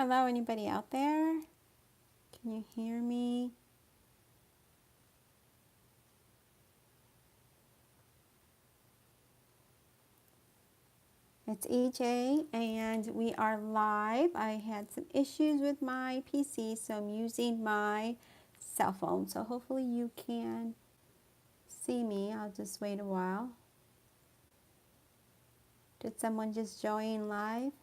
Hello, anybody out there? Can you hear me? It's EJ and we are live. I had some issues with my PC, so I'm using my cell phone. So hopefully you can see me. I'll just wait a while. Did someone just join live?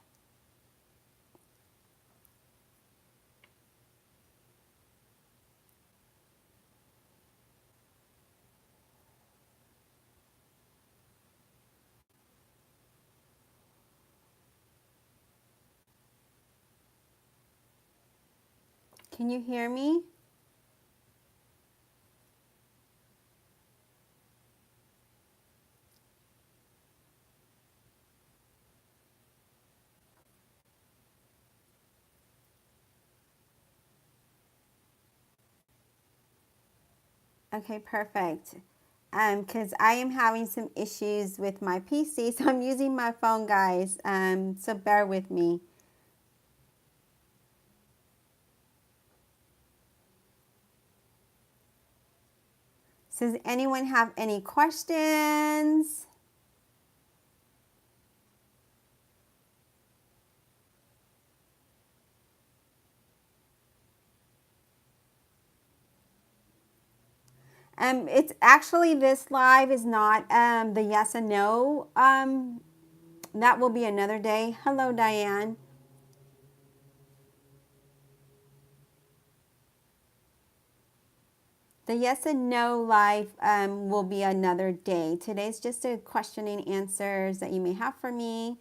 Can you hear me? Okay, perfect. Because I am having some issues with my PC, so I'm using my phone, guys. So bear with me. So does anyone have any questions? It's actually, this live is not the yes and no. That will be another day. Hello, Diane. The yes and no live will be another day. Today's just a questioning answers that you may have for me.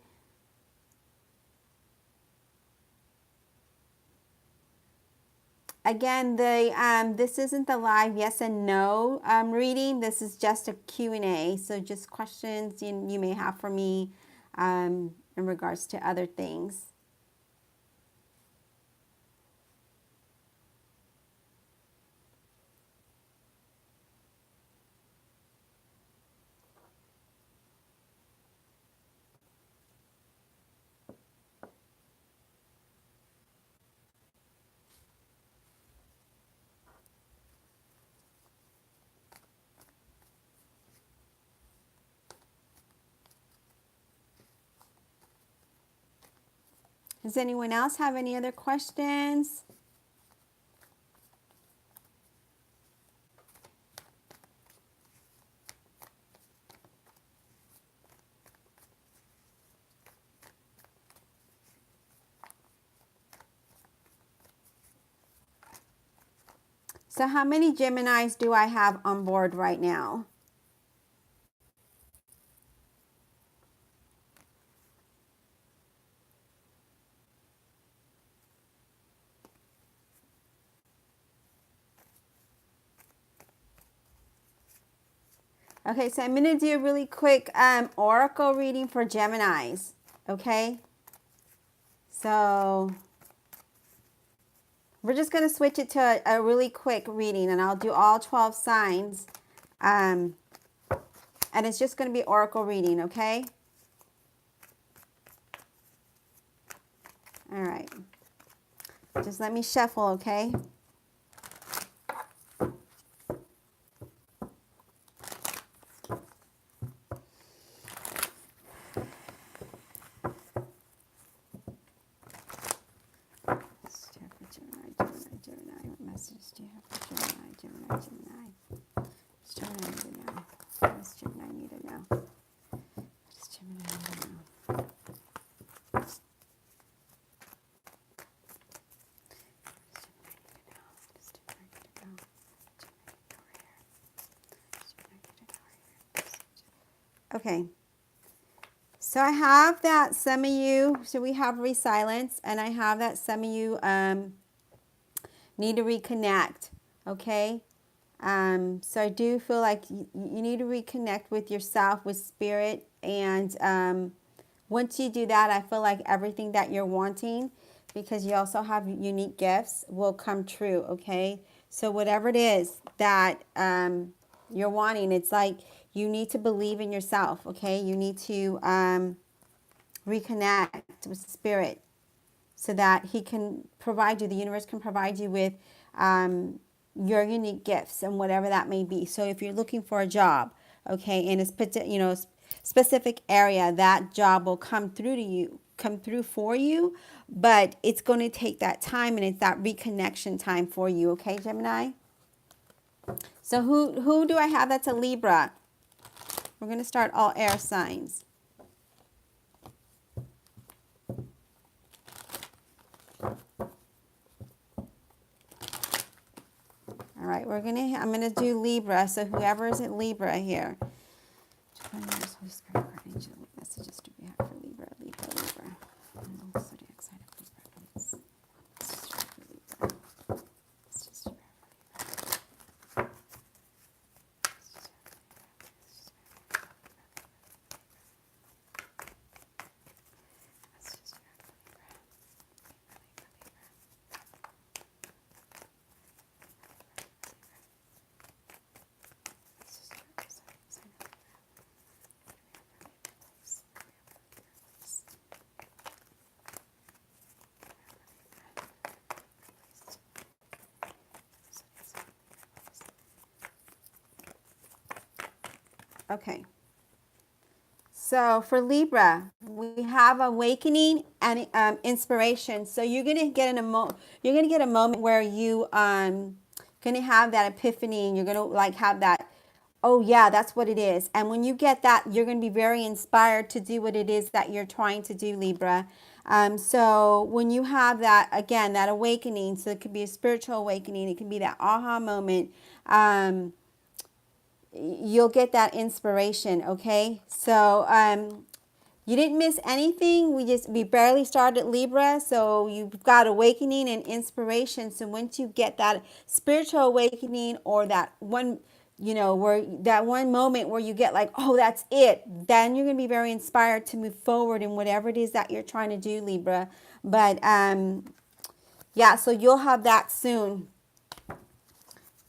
Again, this isn't the live yes and no reading. This is just a Q&A. So just questions you may have for me in regards to other things. Does anyone else have any other questions? So how many Geminis do I have on board right now? Okay, so I'm going to do a really quick oracle reading for Geminis. Okay? So we're just going to switch it to a really quick reading, and I'll do all 12 signs. And it's just going to be oracle reading, okay? All right. Just let me shuffle, okay? Gemini. What message do you have for Gemini? Gemini. What's Gemini need to know? What's Gemini need to know? What's Gemini need to know? Okay, so I have that some of you, so we have resilience, and I have that some of you need to reconnect, okay? So I do feel like you need to reconnect with yourself, with spirit, and once you do that, I feel like everything that you're wanting, because you also have unique gifts, will come true, okay? So whatever it is that you're wanting, it's like you need to believe in yourself, okay? You need to reconnect with spirit, so that he can provide you, the universe can provide you with your unique gifts and whatever that may be. So if you're looking for a job, okay, in a specific area, that job will come through to you, come through for you, but it's going to take that time, and it's that reconnection time for you, okay, Gemini? So who do I have that's a Libra? We're going to start all air signs. All right, I'm gonna do Libra. So whoever is at Libra here. Messages do we have for Libra? Libra. Zodiac sign of Libra, please. Messages for Libra. Messages for Libra. Okay, so for Libra, we have awakening and inspiration. So you're gonna get a moment where you gonna have that epiphany, and you're gonna like have that, oh yeah, that's what it is. And when you get that, you're gonna be very inspired to do what it is that you're trying to do, Libra. So when you have that, again, that awakening, so it could be a spiritual awakening, it can be that aha moment. You'll get that inspiration, okay? So you didn't miss anything. We barely started Libra, so you've got awakening and inspiration. So once you get that spiritual awakening, or that one, where that one moment where you get like, oh, that's it, then you're going to be very inspired to move forward in whatever it is that you're trying to do, Libra. But yeah, so you'll have that soon.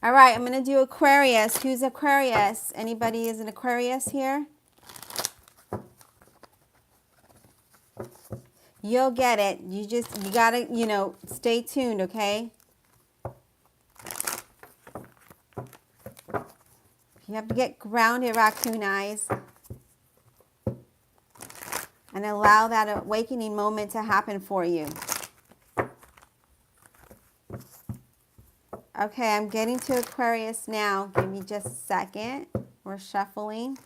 All right, I'm going to do Aquarius. Who's Aquarius? Anybody is an Aquarius here? You'll get it. You got to, stay tuned, okay? You have to get grounded, raccoon eyes. And allow that awakening moment to happen for you. Okay, I'm getting to Aquarius now. Give me just a second. We're shuffling.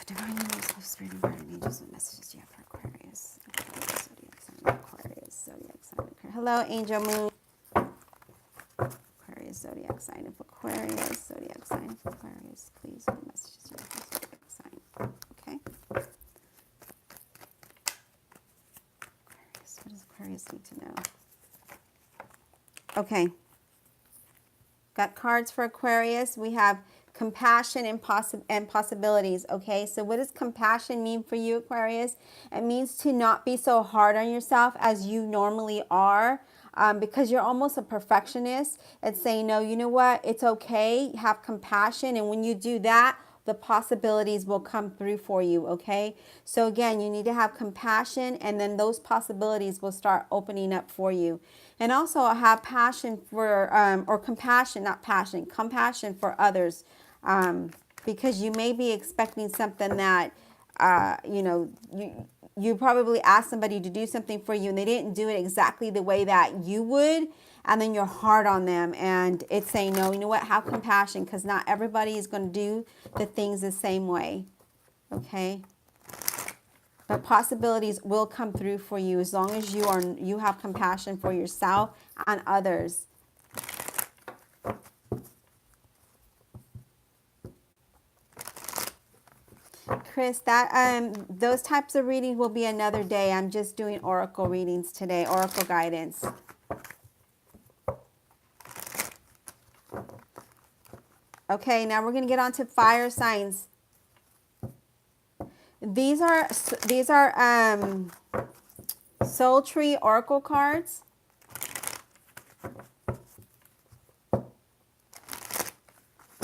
Divine Angels, Spirit and Guardian Angels, what messages do you have for Aquarius? Zodiac sign of Aquarius. Zodiac sign of Aquarius. Hello, Angel Moon. Aquarius, Zodiac sign of Aquarius. Zodiac sign of Aquarius. Please, what messages do you have for Zodiac sign? Okay. What does Aquarius need to know? Okay. Got cards for Aquarius. We have compassion and possibilities. Okay, so what does compassion mean for you, Aquarius? It means to not be so hard on yourself as you normally are, because you're almost a perfectionist. It's saying, no, you know what? It's okay. Have compassion. And when you do that, the possibilities will come through for you, okay? So again, you need to have compassion, and then those possibilities will start opening up for you. And also have passion for, or compassion, not passion, compassion for others, because you may be expecting something that, you probably asked somebody to do something for you and they didn't do it exactly the way that you would, and then you're hard on them, and it's saying, no, you know what, have compassion, because not everybody is going to do the things the same way, okay? But possibilities will come through for you as long as you have compassion for yourself and others. Chris, those types of readings will be another day. I'm just doing oracle readings today, oracle guidance. Okay, now we're going to get on to fire signs. These are Soul Tree oracle cards.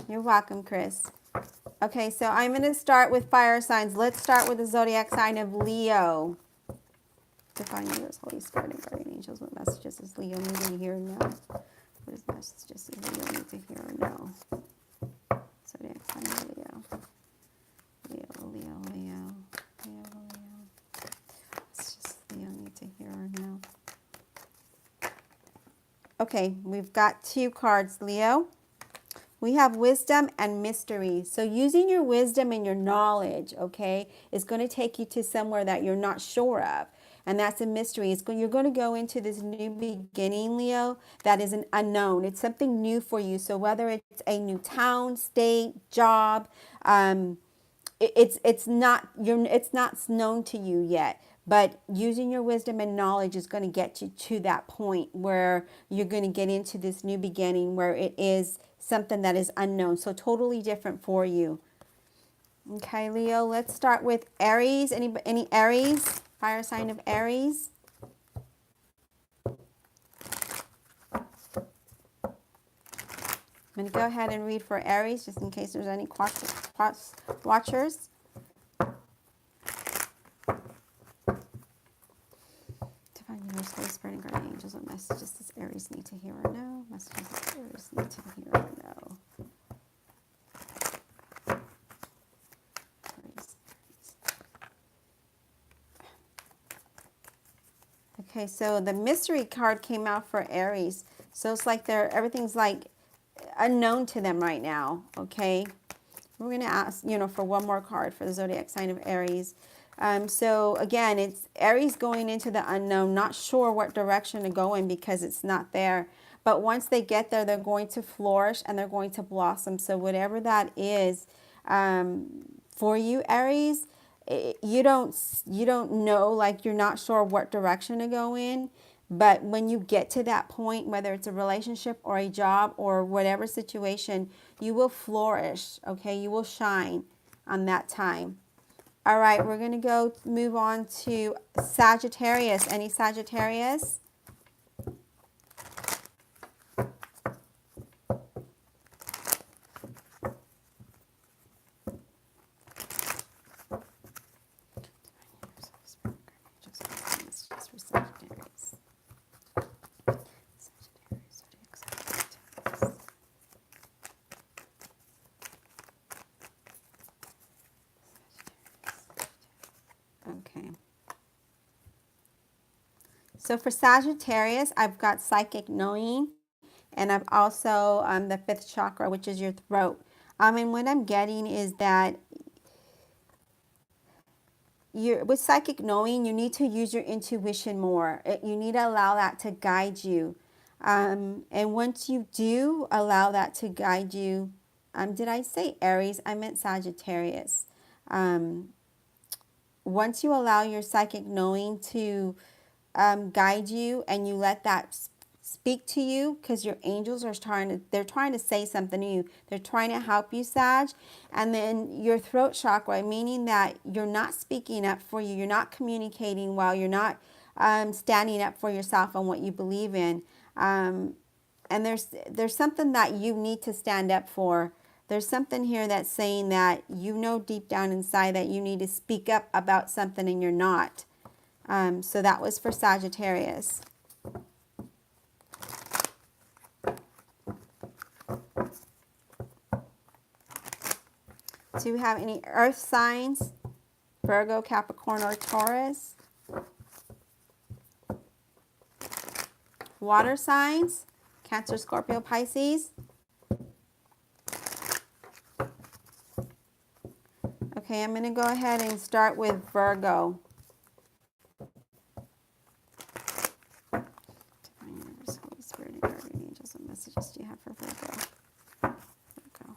You're welcome, Chris. Okay, so I'm going to start with fire signs. Let's start with the zodiac sign of Leo. Divine leaders, Holy Spirit, and guardian angels, what messages does Leo need to hear now? What is messages does Leo need to hear now? Zodiac sign of Leo. Leo, Leo, Leo. Leo, Leo. What's just Leo need to hear now? Okay, we've got 2 cards, Leo. We have wisdom and mystery. So using your wisdom and your knowledge, okay, is going to take you to somewhere that you're not sure of. And that's a mystery. You're going to go into this new beginning, Leo, that is an unknown. It's something new for you. So whether it's a new town, state, job, it's not known to you yet. But using your wisdom and knowledge is going to get you to that point where you're going to get into this new beginning where it is something that is unknown. So totally different for you. Okay, Leo, let's start with Aries. Any Aries? Fire sign of Aries. I'm going to go ahead and read for Aries just in case there's any watchers. Divine universe, Holy Spirit, and guardian angels, what messages does Aries need to hear or know? Messages does Aries need to hear or know? Okay, so the mystery card came out for Aries. So it's like everything's like unknown to them right now, okay? We're going to ask, for one more card for the zodiac sign of Aries. So again, it's Aries going into the unknown, not sure what direction to go in because it's not there. But once they get there, they're going to flourish and they're going to blossom. So whatever that is for you, Aries, you don't know, like you're not sure what direction to go in. But when you get to that point, whether it's a relationship or a job or whatever situation, you will flourish, okay? You will shine on that time. All right, we're going to move on to Sagittarius. Any Sagittarius? Okay. So for Sagittarius, I've got psychic knowing, and I've also the 5th chakra, which is your throat. And what I'm getting is that with psychic knowing, you need to use your intuition more. You need to allow that to guide you. And once you do allow that to guide you, did I say Aries? I meant Sagittarius. Once you allow your psychic knowing to guide you and you let that speak to you, because your angels are they're trying to say something to you. They're trying to help you, Sag. And then your throat chakra, meaning that you're not speaking up for you. You're not communicating well. You're not standing up for yourself and what you believe in. And there's something that you need to stand up for. There's something here that's saying that you know deep down inside that you need to speak up about something and you're not. So that was for Sagittarius. Do you have any earth signs? Virgo, Capricorn, or Taurus? Water signs? Cancer, Scorpio, Pisces? Okay, I'm going to go ahead and start with Virgo. Divine universe, Holy Spirit, and guardian angels, what messages do you have for Virgo? Virgo.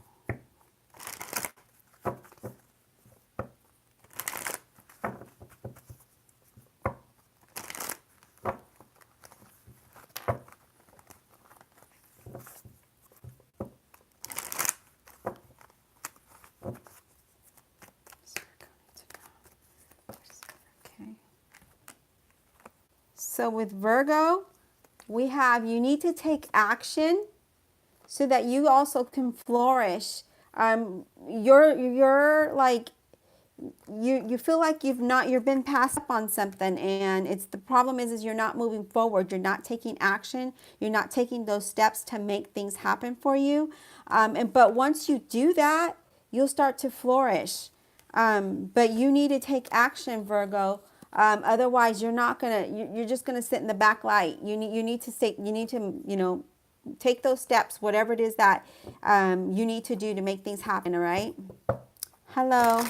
Okay. So with Virgo, we have you need to take action so that you also can flourish You're like, you feel like you've been passed up on something, and it's the problem is you're not moving forward. You're not taking action. You're not taking those steps to make things happen for you. But once you do that, you'll start to flourish. But you need to take action, Virgo. Otherwise, you're just gonna sit in the back light. You need to, take those steps, whatever it is that you need to do to make things happen. All right. Hello.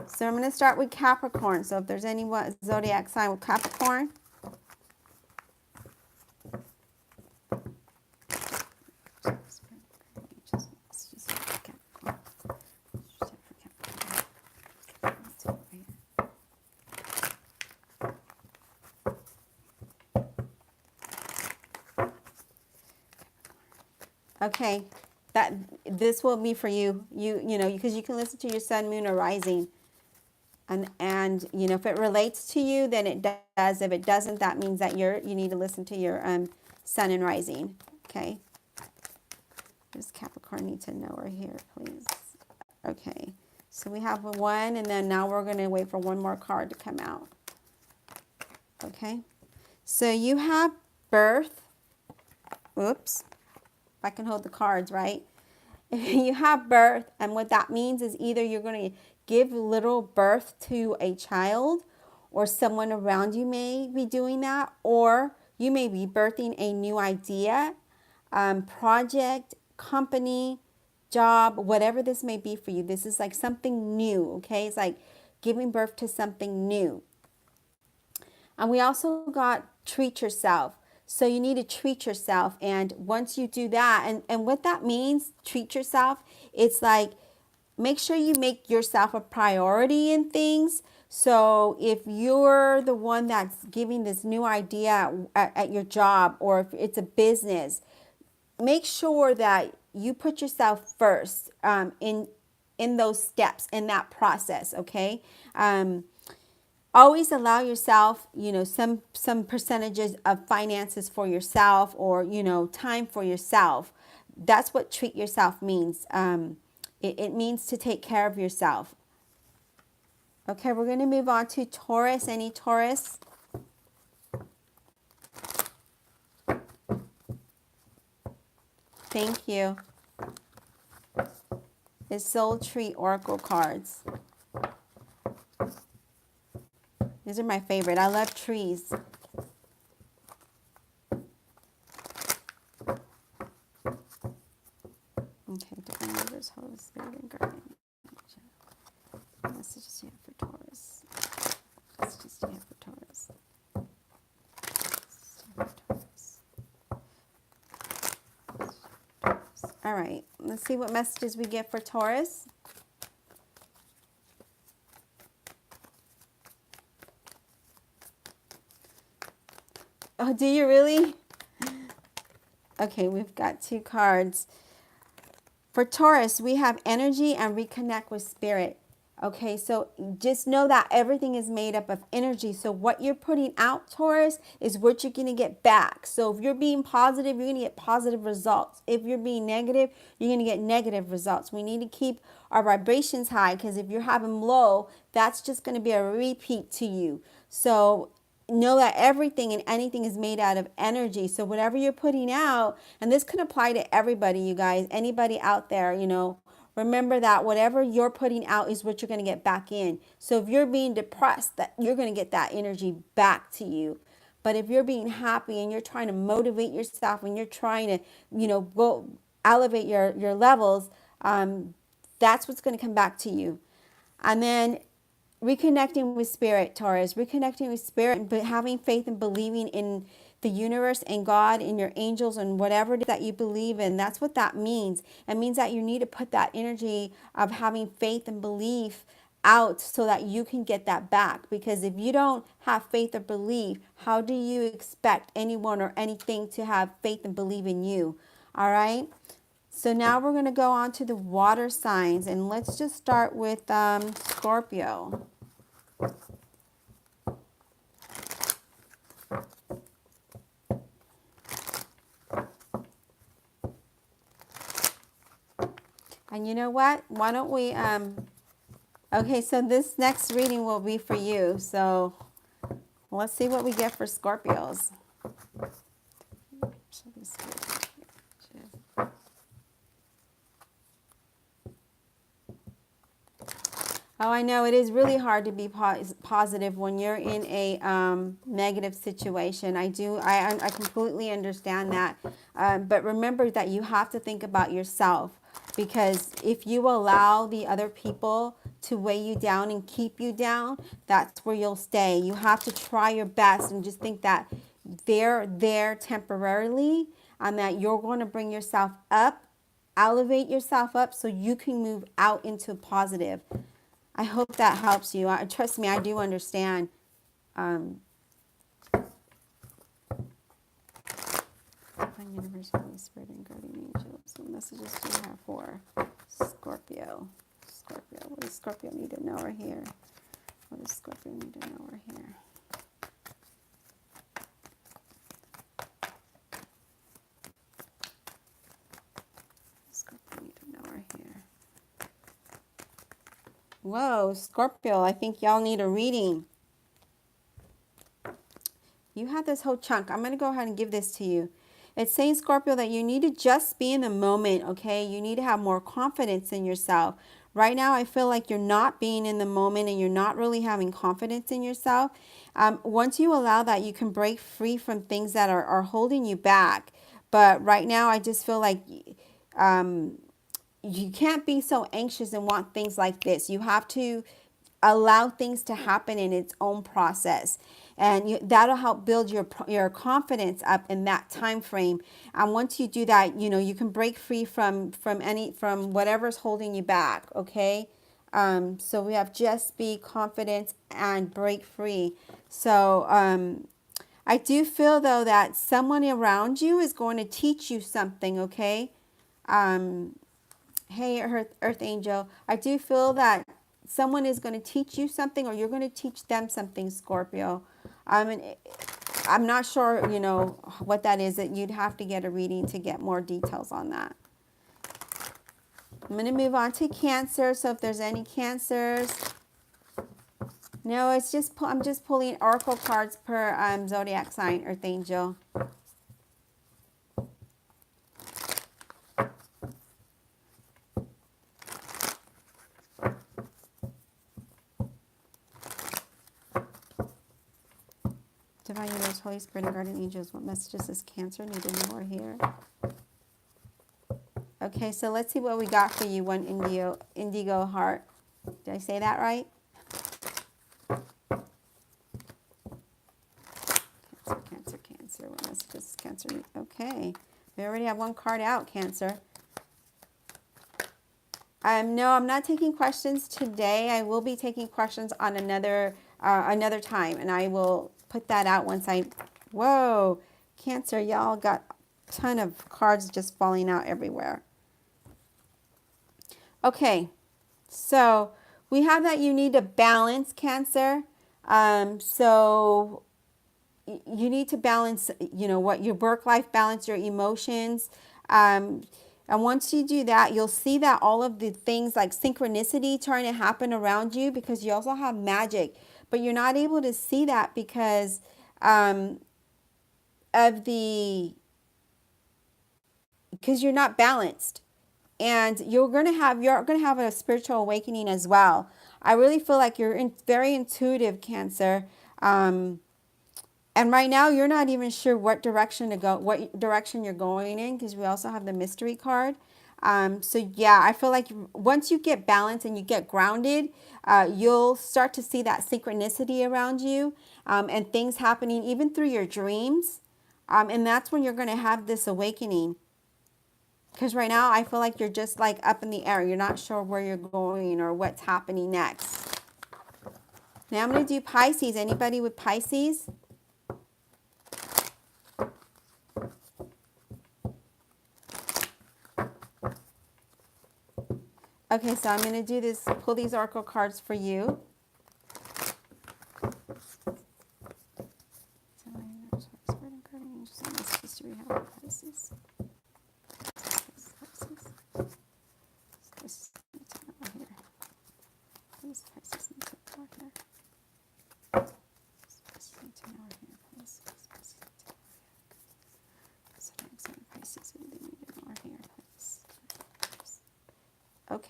So I'm going to start with Capricorn. So if there's any zodiac sign with Capricorn. Okay, this will be for you. Because you can listen to your sun, moon, or rising. And if it relates to you, then it does. If it doesn't, that means that you need to listen to your sun and rising. Okay. Does Capricorn need to know we're here, please? Okay. So we have one, and then now we're going to wait for one more card to come out. Okay. So you have birth. Oops. If I can hold the cards, right? You have birth, and what that means is either you're going to give literal birth to a child, or someone around you may be doing that, or you may be birthing a new idea, project, company, job, whatever this may be for you. This is like something new, okay? It's like giving birth to something new. And we also got treat yourself. So you need to treat yourself. And once you do that, and what that means, treat yourself, it's like make sure you make yourself a priority in things. So if you're the one that's giving this new idea at your job, or if it's a business, make sure that you put yourself first in those steps, in that process, okay? Always allow yourself, some percentages of finances for yourself, or, time for yourself. That's what treat yourself means. It means to take care of yourself. Okay, we're going to move on to Taurus. Any Taurus? Thank you. It's Soul Tree Oracle cards. These are my favorite. I love trees. Okay, Divine Rivers, Holy Spirit, and Guardian. Messages you have for Taurus. Messages you have for Taurus. All right, let's see what messages we get for Taurus. Oh, do you really? Okay, we've got two cards. For Taurus, we have energy and reconnect with spirit. Okay, so just know that everything is made up of energy. So what you're putting out, Taurus, is what you're going to get back. So if you're being positive, you're going to get positive results. If you're being negative, you're going to get negative results. We need to keep our vibrations high, because if you have them low, that's just going to be a repeat to you. So know that everything and anything is made out of energy. So whatever you're putting out, and this can apply to everybody, you guys, anybody out there, remember that whatever you're putting out is what you're going to get back in. So if you're being depressed, that you're going to get that energy back to you. But if you're being happy and you're trying to motivate yourself and you're trying to, go elevate your levels, that's what's going to come back to you. And then reconnecting with spirit, Taurus, reconnecting with spirit, but having faith and believing in the universe and God and your angels and whatever it is that you believe in. That's what that means. It means that you need to put that energy of having faith and belief out so that you can get that back. Because if you don't have faith or belief, how do you expect anyone or anything to have faith and believe in you? All right. So now we're going to go on to the water signs, and let's just start with Scorpio. And you know what? Why don't we, okay, so this next reading will be for you. So let's see what we get for Scorpios. Oh, I know it is really hard to be positive when you're in a negative situation. I completely understand that. But remember that you have to think about yourself, because if you allow the other people to weigh you down and keep you down, that's where you'll stay. You have to try your best and just think that they're there temporarily and that you're going to bring yourself up, elevate yourself up so you can move out into positive. I hope that helps you. Trust me, I do understand. Divine Universe, Holy Spirit, and Guardian Angels. What messages do you have for Scorpio? Scorpio. What does Scorpio need to know right here? What does Scorpio need to know right here? Scorpio need to know right here. Whoa, Scorpio, I think y'all need a reading. You have this whole chunk. I'm going to go ahead and give this to you. It's saying, Scorpio, that you need to just be in the moment, okay? You need to have more confidence in yourself. Right now, I feel like you're not being in the moment and you're not really having confidence in yourself. Once you allow that, you can break free from things that are holding you back. But right now, I just feel like you can't be so anxious and want things like this. You have to allow things to happen in its own process, and that'll help build your confidence up in that time frame. And once you do that, you can break free from whatever's holding you back. Okay. So we have just be confident and break free. So I do feel though that someone around you is going to teach you something. Okay. Hey, Earth Angel, I do feel that someone is going to teach you something, or you're going to teach them something, Scorpio. I'm not sure, what that is. That you'd have to get a reading to get more details on that. I'm going to move on to Cancer. So if there's any Cancers. No, it's just I'm just pulling oracle cards per zodiac sign, Earth Angel. Divine Universe, Holy Spirit, and Guardian Angels, what messages does Cancer need to know right here? Okay, so let's see what we got for you, one indigo heart. Did I say that right? Cancer. What messages does Cancer need? Okay, we already have one card out, Cancer. No, I'm not taking questions today. I will be taking questions on another time, and I will put that out once whoa, Cancer, y'all got a ton of cards just falling out everywhere. Okay, so we have that you need to balance, Cancer. So you need to balance, what your work-life balance, your emotions. And once you do that, you'll see that all of the things like synchronicity trying to happen around you, because you also have magic. But you're not able to see that because because you're not balanced. And you're going to have a spiritual awakening as well. I really feel like you're very intuitive, Cancer. And right now, you're not even sure what direction to go, what direction you're going in, because we also have the mystery card. So yeah, I feel like once you get balanced and you get grounded, you'll start to see that synchronicity around you, and things happening even through your dreams. And that's when you're going to have this awakening. Because right now, I feel like you're just like up in the air. You're not sure where you're going or what's happening next. Now I'm going to do Pisces. Anybody with Pisces? Okay, so I'm going to do this, pull these oracle cards for you.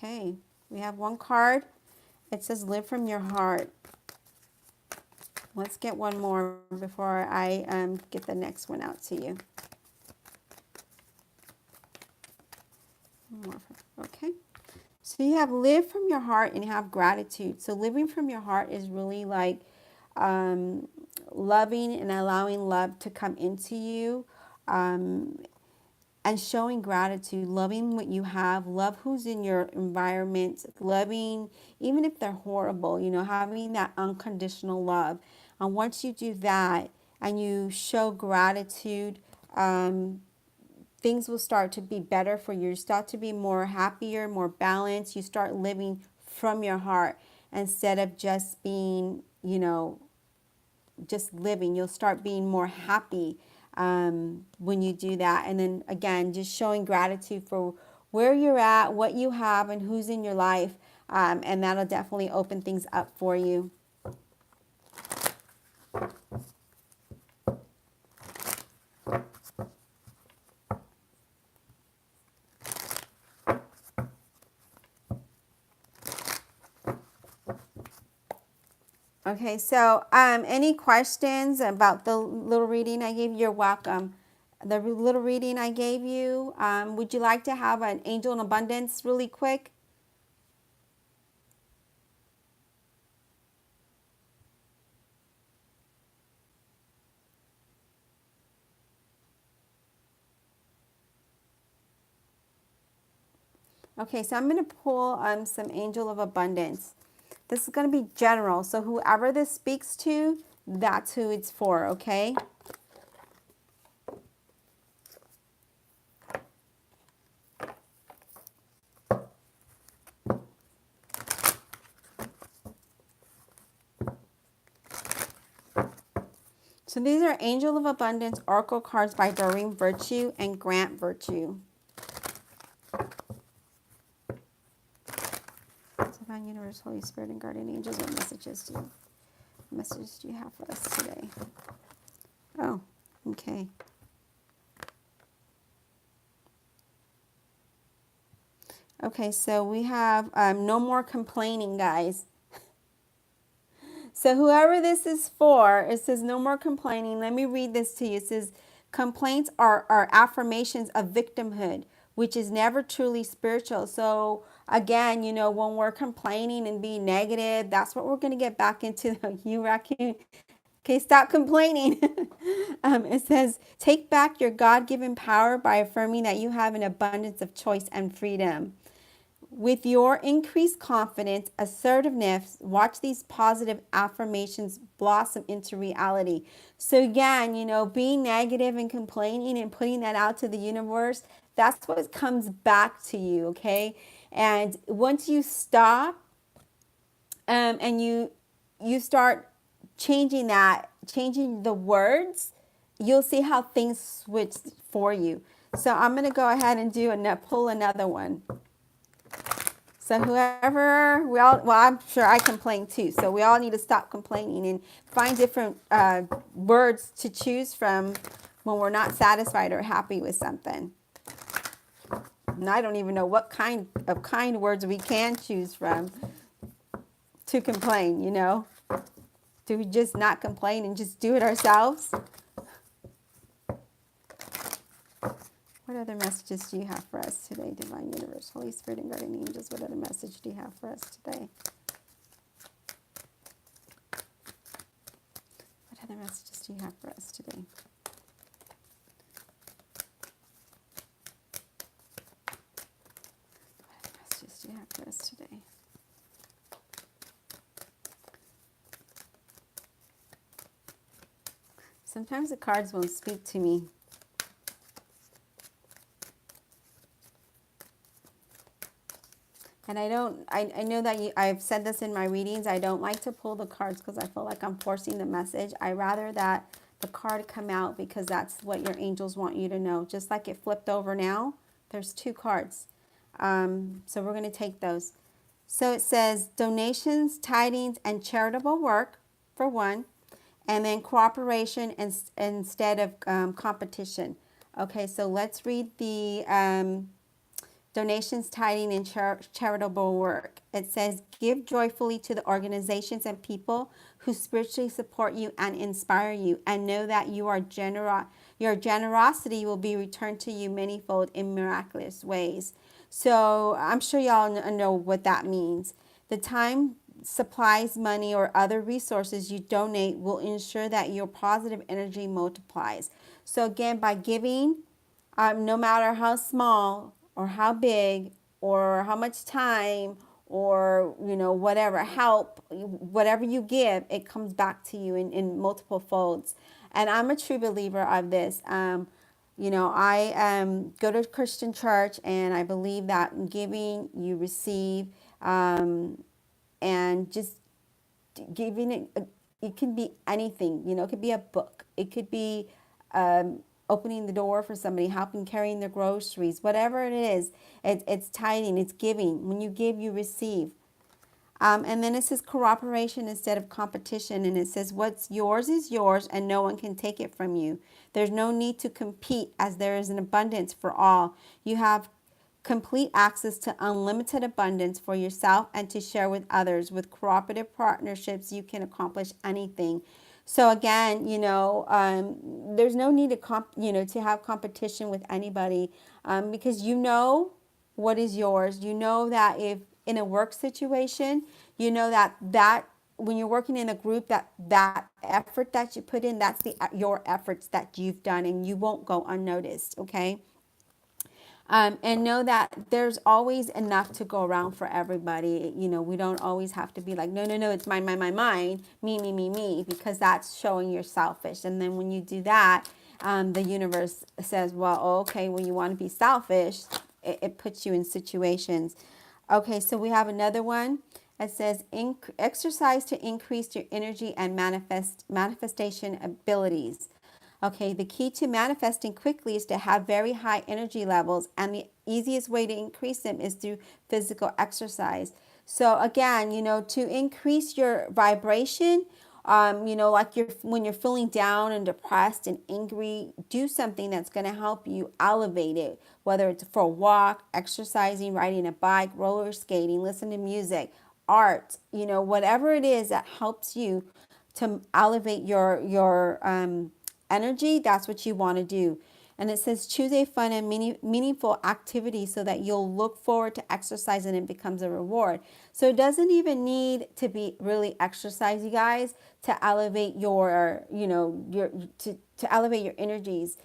Okay, we have one card. It says live from your heart. Let's get one more before I get the next one out to you. Okay. So you have live from your heart and you have gratitude. So living from your heart is really like loving and allowing love to come into you. And showing gratitude, loving what you have, love who's in your environment, loving even if they're horrible, you know, having that unconditional love. And once you do that and you show gratitude, things will start to be better for you. You start to be more happier, more balanced. You start living from your heart instead of just being, you know, just living. You'll start being more happy when you do that. And then again, just showing gratitude for where you're at, what you have, and who's in your life. And that'll definitely open things up for you. Okay, so any questions about the little reading I gave you? You're welcome. The little reading I gave you, would you like to have an angel in abundance really quick? Okay, so I'm going to pull some angel of abundance. This is going to be general, so whoever this speaks to, that's who it's for, okay? So these are Angel of Abundance Oracle cards by Doreen Virtue and Grant Virtue. Divine Universe, Holy Spirit, and Guardian Angels, what messages do you have for us today? Oh, okay. Okay, so we have no more complaining, guys. So whoever this is for, it says no more complaining. Let me read this to you. It says complaints are affirmations of victimhood, which is never truly spiritual. So again, you know, when we're complaining and being negative, that's what we're going to get back into. You raccoon. Okay, stop complaining. It says, take back your God-given power by affirming that you have an abundance of choice and freedom. With your increased confidence, assertiveness, watch these positive affirmations blossom into reality. So again, you know, being negative and complaining and putting that out to the universe, that's what comes back to you, okay? And once you stop and you start changing that, changing the words, you'll see how things switch for you. So I'm going to go ahead and pull another one. So whoever, well, I'm sure I complain too. So we all need to stop complaining and find different words to choose from when we're not satisfied or happy with something. And I don't even know what kind words we can choose from to complain, you know. Do we just not complain and just do it ourselves? What other messages do you have for us today, Divine Universe, Holy Spirit, and Guardian Angels? What other message do you have for us today? What other messages do you have for us today? What other messages do you have for us today? Sometimes the cards won't speak to me. And I know that I've said this in my readings, I don't like to pull the cards because I feel like I'm forcing the message. I rather that the card come out because that's what your angels want you to know. Just like it flipped over now, there's two cards. So we're going to take those. So it says donations, tidings, and charitable work for one. And then cooperation instead of competition. Okay, so let's read the donations, tithing, and charitable work. It says, give joyfully to the organizations and people who spiritually support you and inspire you, and know that your generosity will be returned to you manyfold in miraculous ways. So I'm sure y'all know what that means. The time, supplies, money, or other resources you donate will ensure that your positive energy multiplies. So again, by giving, no matter how small or how big or how much time or whatever help, whatever you give, it comes back to you in multiple folds. And I'm a true believer of this. I go to a Christian church, and I believe that in giving you receive, and just giving it can be anything. It could be a book, it could be opening the door for somebody, helping carrying their groceries, whatever it is. It's tithing, it's giving. When you give, you receive. And then it says cooperation instead of competition. And it says what's yours is yours and no one can take it from you. There's no need to compete, as there is an abundance for all. You have complete access to unlimited abundance for yourself and to share with others. With cooperative partnerships, you can accomplish anything. So again, there's no need to have competition with anybody, because what is yours. You know that if in a work situation, that when you're working in a group, that effort that you put in, that's your efforts that you've done, and you won't go unnoticed. Okay. And know that there's always enough to go around for everybody. We don't always have to be like, no, it's mine, me, because that's showing you're selfish. And then when you do that, the universe says, well, okay, when you want to be selfish, it puts you in situations. Okay, so we have another one. It says, exercise to increase your energy and manifestation abilities. Okay, the key to manifesting quickly is to have very high energy levels, and the easiest way to increase them is through physical exercise. So again, to increase your vibration, like when you're feeling down and depressed and angry, do something that's going to help you elevate it, whether it's for a walk, exercising, riding a bike, roller skating, listen to music, art, whatever it is that helps you to elevate your energy. That's what you want to do. And it says choose a fun and meaningful activity so that you'll look forward to exercise and it becomes a reward. So it doesn't even need to be really exercise, you guys, to elevate to elevate your energies,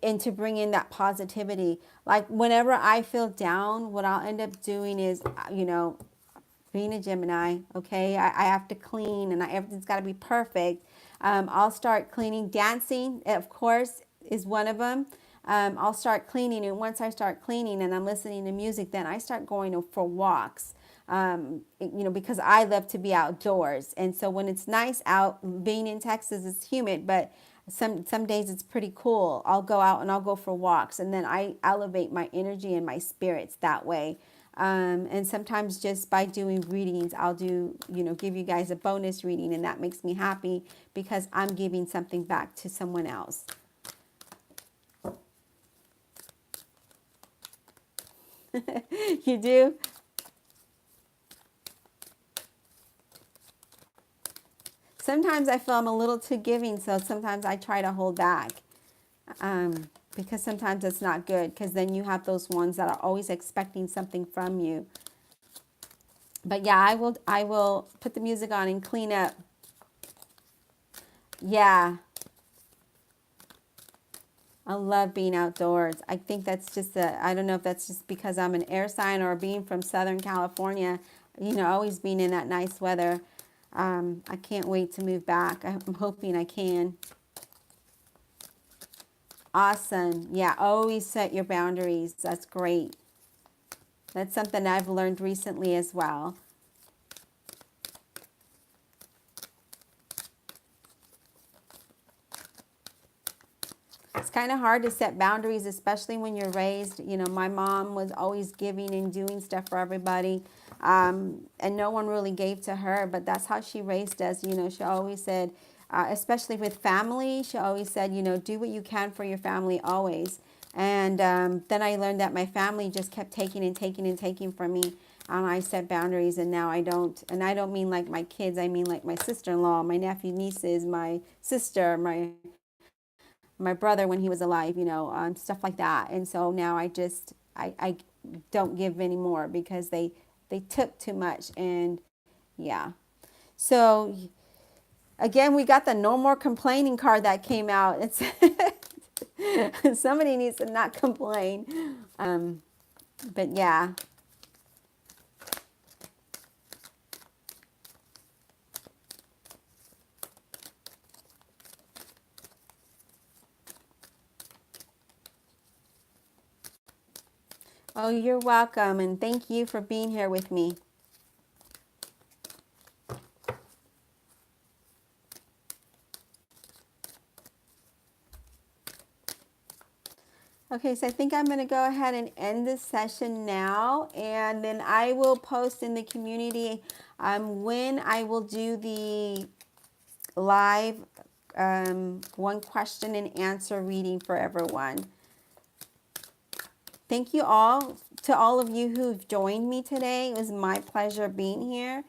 and to bring in that positivity. Like whenever I feel down, what I'll end up doing is, being a Gemini, okay, I have to clean, and everything's got to be perfect. I'll start cleaning. Dancing, of course, is one of them. I'll start cleaning, and once I start cleaning and I'm listening to music, then I start going for walks, because I love to be outdoors. And so when it's nice out, being in Texas, it's humid, but some days it's pretty cool. I'll go out and I'll go for walks, and then I elevate my energy and my spirits that way. And sometimes just by doing readings, I'll give you guys a bonus reading, and that makes me happy because I'm giving something back to someone else. You do? Sometimes I feel I'm a little too giving, so sometimes I try to hold back. Because sometimes it's not good, because then you have those ones that are always expecting something from you. But yeah, I will put the music on and clean up. Yeah. I love being outdoors. I think that's just I don't know if that's just because I'm an air sign or being from Southern California, always being in that nice weather. I can't wait to move back. I'm hoping I can. Awesome. Yeah, always set your boundaries. That's great. That's something I've learned recently as well. It's kind of hard to set boundaries, especially when you're raised. My mom was always giving and doing stuff for everybody, and no one really gave to her, but that's how she raised us. She always said, especially with family, she always said, do what you can for your family always. And then I learned that my family just kept taking and taking and taking from me. I set boundaries, and now I don't. And I don't mean like my kids. I mean like my sister-in-law, my nephew, nieces, my sister, my brother when he was alive, stuff like that. And so now I don't give anymore because they took too much. And yeah. So again, we got the no more complaining card that came out. It's somebody needs to not complain. But yeah. Oh, you're welcome, and thank you for being here with me. Okay, so I think I'm going to go ahead and end this session now, and then I will post in the community when I will do the live one question and answer reading for everyone. Thank you all to all of you who've joined me today. It was my pleasure being here.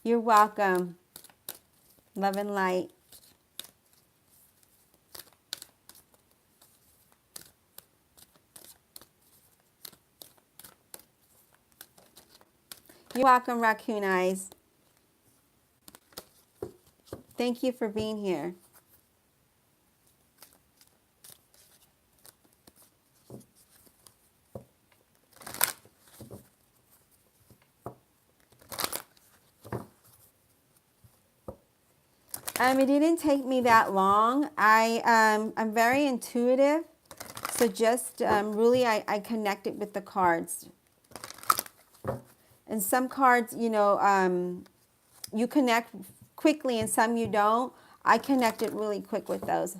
You're welcome. Love and light. You're welcome, Raccoon Eyes. Thank you for being here. It didn't take me that long. I'm very intuitive, so just really I connected with the cards. And some cards, you connect quickly, and some you don't. I connected really quick with those.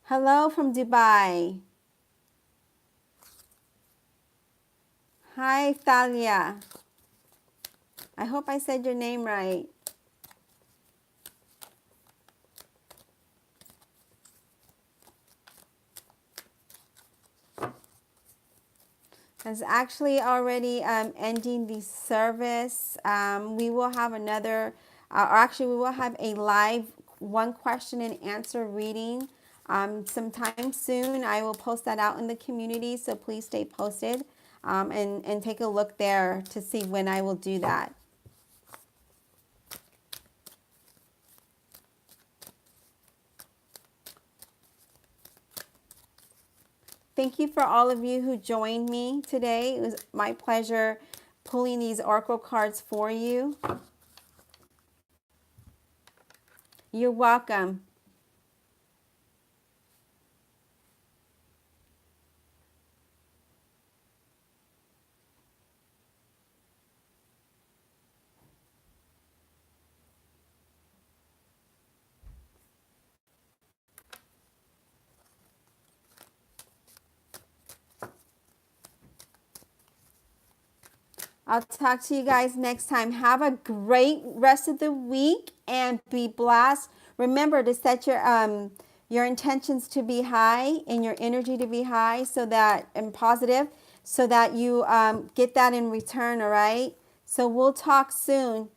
Hello from Dubai. Hi, Thalia. I hope I said your name right. I was actually already ending the service. We will have another, or actually we will have a live one question and answer reading sometime soon. I will post that out in the community, so please stay posted and take a look there to see when I will do that. Thank you for all of you who joined me today. It was my pleasure pulling these oracle cards for you. You're welcome. I'll talk to you guys next time. Have a great rest of the week and be blessed. Remember to set your intentions to be high and your energy to be high, so that and positive, so that you get that in return. All right. So we'll talk soon.